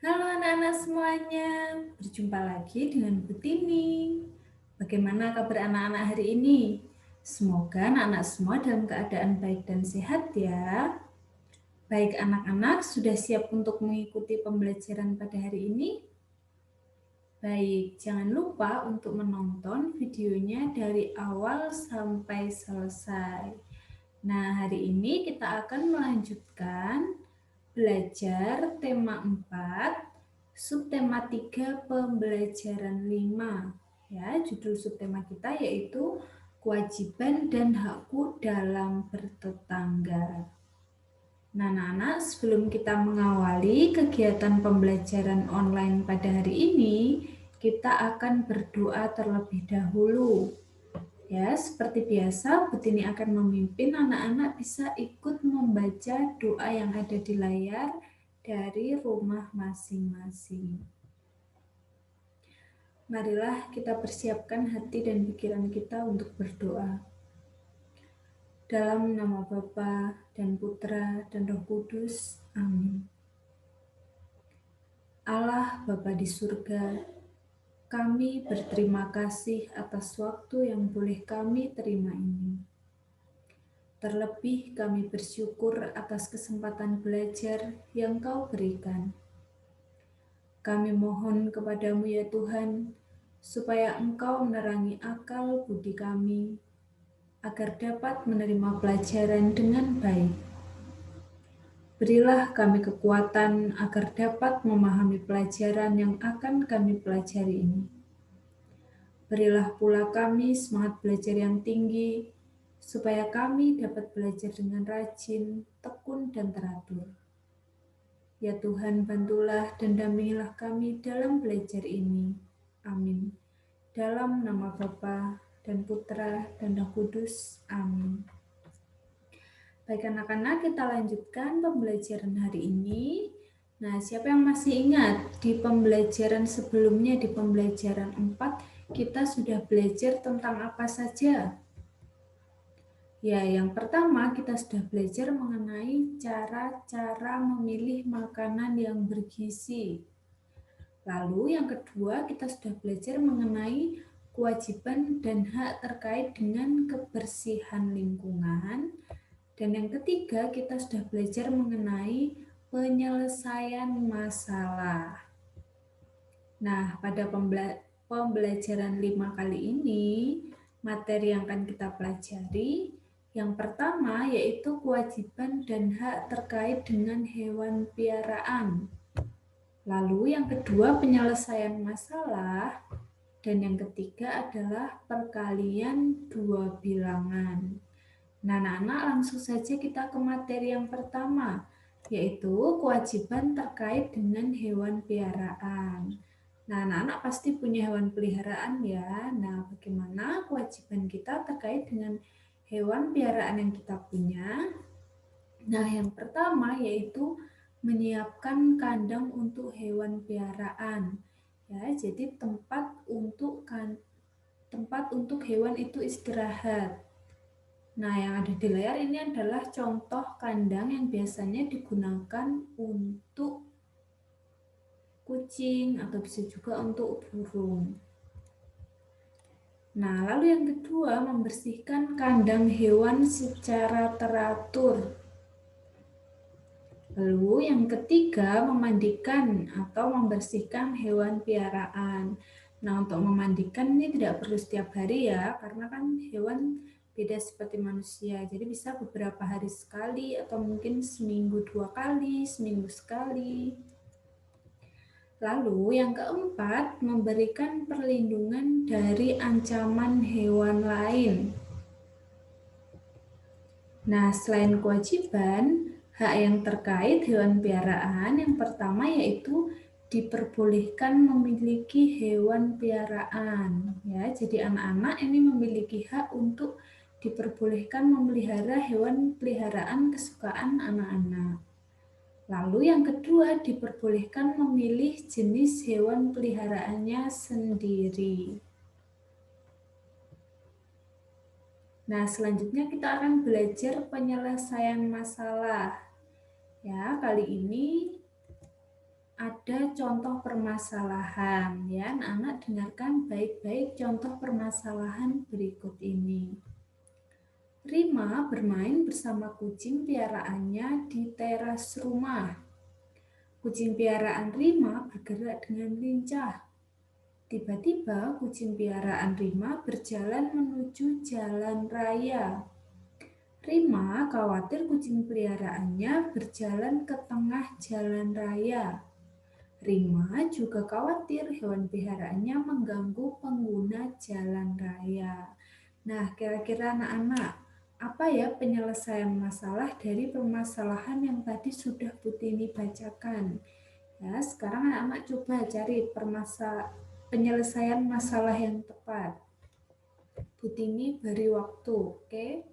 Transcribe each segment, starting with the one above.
Halo anak-anak semuanya, berjumpa lagi dengan Bu Tini. Bagaimana kabar anak-anak hari ini? Semoga anak-anak semua dalam keadaan baik dan sehat ya. Baik anak-anak, sudah siap untuk mengikuti pembelajaran pada hari ini? Baik, jangan lupa untuk menonton videonya dari awal sampai selesai. Nah, hari ini kita akan melanjutkan belajar tema 4, subtema 3, pembelajaran 5. Ya, judul subtema kita yaitu kewajiban dan hakku dalam bertetangga. Nah, anak-anak, sebelum kita mengawali kegiatan pembelajaran online pada hari ini, kita akan berdoa terlebih dahulu. Ya, seperti biasa, Butini akan memimpin anak-anak bisa ikut membaca doa yang ada di layar dari rumah masing-masing. Marilah kita persiapkan hati dan pikiran kita untuk berdoa. Dalam nama Bapa dan Putra dan Roh Kudus. Amin. Allah Bapa di surga, kami berterima kasih atas waktu yang boleh kami terima ini. Terlebih kami bersyukur atas kesempatan belajar yang Kau berikan. Kami mohon kepadamu ya Tuhan, supaya Engkau menerangi akal budi kami, agar dapat menerima pelajaran dengan baik. Berilah kami kekuatan agar dapat memahami pelajaran yang akan kami pelajari ini. Berilah pula kami semangat belajar yang tinggi, supaya kami dapat belajar dengan rajin, tekun, dan teratur. Ya Tuhan, bantulah dan dampingilah kami dalam belajar ini. Amin. Dalam nama Bapa dan Putra dan Roh Kudus. Amin. Baik anak-anak, kita lanjutkan pembelajaran hari ini. Nah, siapa yang masih ingat di pembelajaran sebelumnya, di pembelajaran 4, kita sudah belajar tentang apa saja? Ya, yang pertama kita sudah belajar mengenai cara-cara memilih makanan yang bergizi. Lalu yang kedua kita sudah belajar mengenai kewajiban dan hak terkait dengan kebersihan lingkungan. Dan yang ketiga kita sudah belajar mengenai penyelesaian masalah. Nah, pada pembelajaran 5 kali ini, materi yang akan kita pelajari, yang pertama yaitu kewajiban dan hak terkait dengan hewan piaraan. Lalu yang kedua penyelesaian masalah, dan yang ketiga adalah perkalian dua bilangan. Nah, anak-anak langsung saja kita ke materi yang pertama, yaitu kewajiban terkait dengan hewan piaraan. Nah, anak-anak pasti punya hewan peliharaan ya. Nah, bagaimana kewajiban kita terkait dengan hewan piaraan yang kita punya? Nah, yang pertama yaitu menyiapkan kandang untuk hewan piaraan. Ya, jadi tempat untuk hewan itu istirahat. Nah, yang ada di layar ini adalah contoh kandang yang biasanya digunakan untuk kucing atau bisa juga untuk burung. Nah, lalu yang kedua, membersihkan kandang hewan secara teratur. Lalu yang ketiga, memandikan atau membersihkan hewan piaraan. Nah, untuk memandikan ini tidak perlu setiap hari ya, karena kan hewan beda seperti manusia. Jadi bisa beberapa hari sekali atau mungkin seminggu 2 kali, seminggu sekali. Lalu yang keempat, memberikan perlindungan dari ancaman hewan lain. Nah, selain kewajiban, hak yang terkait hewan piaraan yang pertama yaitu diperbolehkan memiliki hewan piaraan. Ya, jadi anak-anak ini memiliki hak untuk diperbolehkan memelihara hewan peliharaan kesukaan anak-anak. Lalu yang kedua, diperbolehkan memilih jenis hewan peliharaannya sendiri. Nah, selanjutnya kita akan belajar penyelesaian masalah. Ya, kali ini ada contoh permasalahan. Ya, anak-anak dengarkan baik-baik contoh permasalahan berikut ini. Rima bermain bersama kucing piaraannya di teras rumah. Kucing piaraan Rima bergerak dengan lincah. Tiba-tiba kucing piaraan Rima berjalan menuju jalan raya. Rima khawatir kucing peliharaannya berjalan ke tengah jalan raya. Rima juga khawatir hewan peliharaannya mengganggu pengguna jalan raya. Nah, kira-kira anak-anak, apa ya penyelesaian masalah dari permasalahan yang tadi sudah Butini bacakan? Ya, sekarang anak-anak coba cari penyelesaian masalah yang tepat. Butini beri waktu, oke?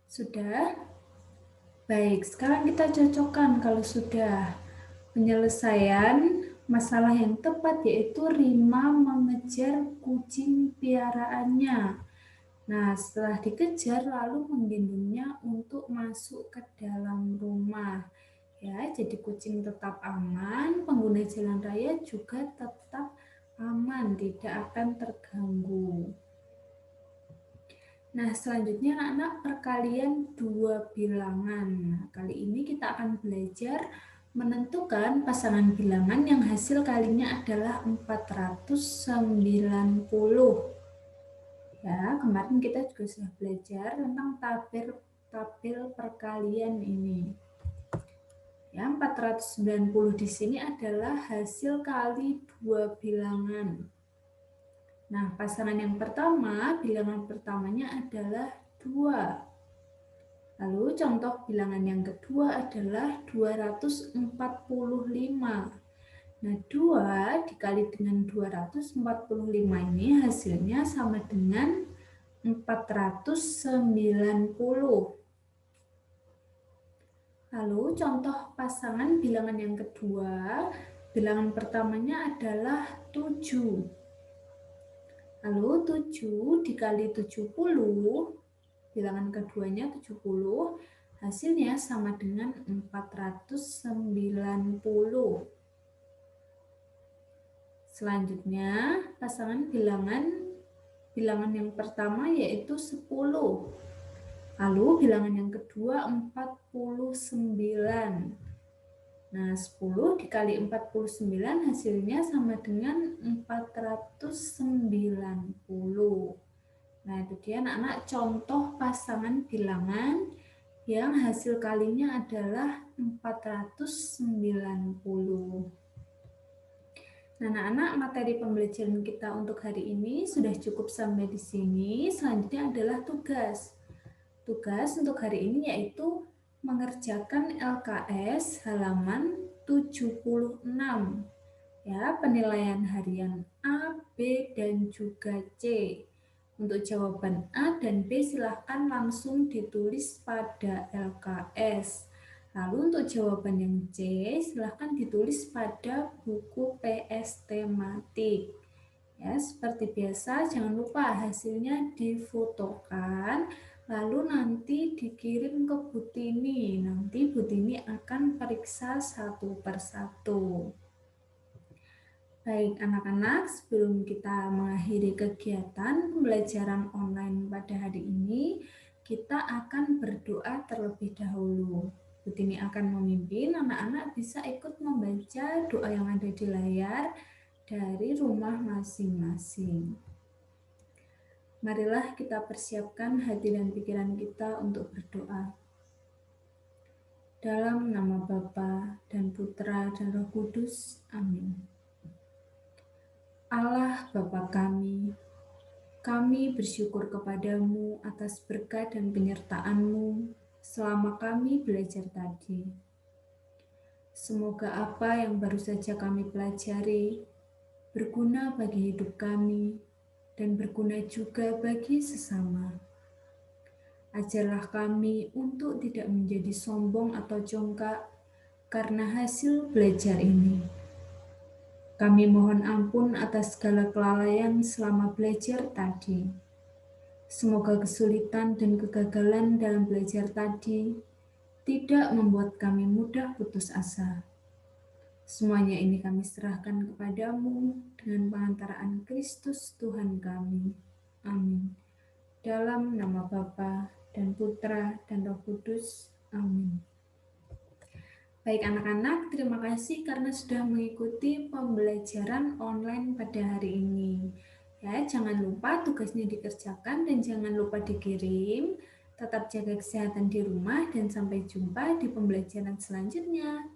Sudah? Baik, sekarang kita cocokkan kalau sudah. Penyelesaian masalah yang tepat yaitu Rima mengejar kucing piaraannya. Nah, setelah dikejar lalu menggendongnya untuk masuk ke dalam rumah. Ya, jadi kucing tetap aman, pengguna jalan raya juga tetap aman, tidak akan terganggu. Nah, selanjutnya anak-anak perkalian dua bilangan. Nah, kali ini kita akan belajar menentukan pasangan bilangan yang hasil kalinya adalah 490. Ya, kemarin kita juga sudah belajar tentang tabel perkalian ini. Ya, 490 di sini adalah hasil kali dua bilangan. Nah, pasangan yang pertama, bilangan pertamanya adalah 2. Lalu contoh bilangan yang kedua adalah 245. Nah, 2 dikali dengan 245 ini hasilnya sama dengan 490. Lalu contoh pasangan bilangan yang kedua, bilangan pertamanya adalah 7. Lalu 7 dikali 70, bilangan keduanya 70, hasilnya sama dengan 490. Selanjutnya, pasangan bilangan yang pertama yaitu 10. Lalu bilangan yang kedua 49. Nah, 10 dikali 49 hasilnya sama dengan 490. Nah, itu dia anak-anak contoh pasangan bilangan yang hasil kalinya adalah 490. Nah, anak-anak, materi pembelajaran kita untuk hari ini sudah cukup sampai di sini. Selanjutnya adalah tugas. Tugas untuk hari ini yaitu mengerjakan LKS halaman 76. Ya, penilaian harian A, B, dan juga C. Untuk jawaban A dan B silahkan langsung ditulis pada LKS. Lalu untuk jawaban yang C silahkan ditulis pada buku PS tematik. Ya, seperti biasa jangan lupa hasilnya difotokan. Lalu nanti dikirim ke Butini. Nanti Butini akan periksa satu persatu. Baik anak-anak, sebelum kita mengakhiri kegiatan pembelajaran online pada hari ini, kita akan berdoa terlebih dahulu. Butini akan memimpin, anak-anak bisa ikut membaca doa yang ada di layar dari rumah masing-masing. Marilah kita persiapkan hati dan pikiran kita untuk berdoa. Dalam nama Bapa dan Putra dan Roh Kudus. Amin. Allah Bapa kami bersyukur kepadamu atas berkat dan penyertaan-Mu selama kami belajar tadi. Semoga apa yang baru saja kami pelajari berguna bagi hidup kami dan berguna juga bagi sesama. Ajarlah kami untuk tidak menjadi sombong atau congkak karena hasil belajar ini. Kami mohon ampun atas segala kelalaian selama belajar tadi. Semoga kesulitan dan kegagalan dalam belajar tadi tidak membuat kami mudah putus asa. Semuanya ini kami serahkan kepadamu dengan pengantaraan Kristus Tuhan kami. Amin. Dalam nama Bapa dan Putra dan Roh Kudus. Amin. Baik anak-anak, terima kasih karena sudah mengikuti pembelajaran online pada hari ini. Ya, jangan lupa tugasnya dikerjakan dan jangan lupa dikirim. Tetap jaga kesehatan di rumah dan sampai jumpa di pembelajaran selanjutnya.